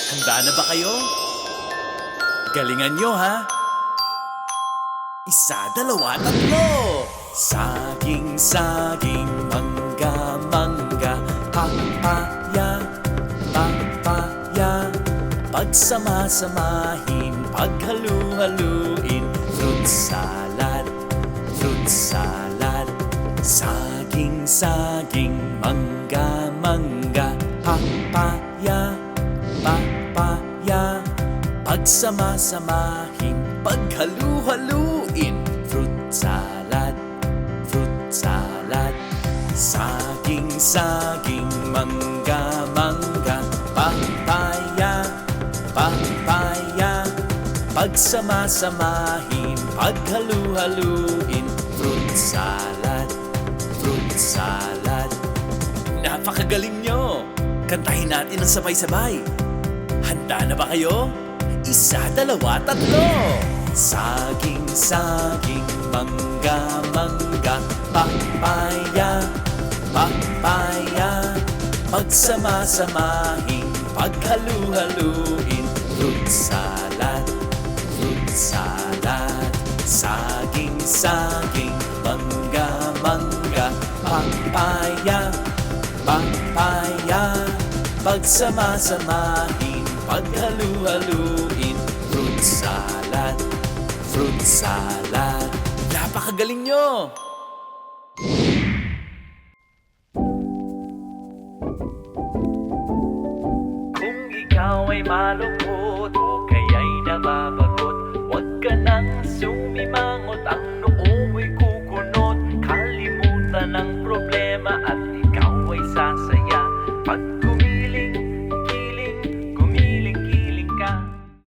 Handa na ba kayo? Galingan nyo, ha? Isa, dalawa, tatlo! Saging, saging, mangga, mangga, papaya, papaya. Pagsama-samahin, paghalu-haluin, fruit salad, fruit salad. Saging, saging, mangga, mangga, papaya, papaya. Pagsama-samahin, paghalu-haluin, fruit salad, fruit salad. Saging, saging, mangga, mangga, papaya, papaya. Pagsama-samahin, paghalu-haluin, fruit salad, fruit salad. Napakagaling nyo! Kantahin natin ng sabay-sabay. Handa na ba kayo? Isa, dalawa, tatlo! Saging, saging, mangga, mangga, papaya, papaya. Pagsama-samahin, paghalu-haluin, fruit salad, fruit salad. Saging, saging, mangga, mangga, papaya, papaya. Pagsama-samahin, paghalu-haluin, fruit salad, fruit salad. Napakagaling nyo! Kung ikaw ay malungkot o kaya'y nababagot, huwag ka nang sumimangot. Ang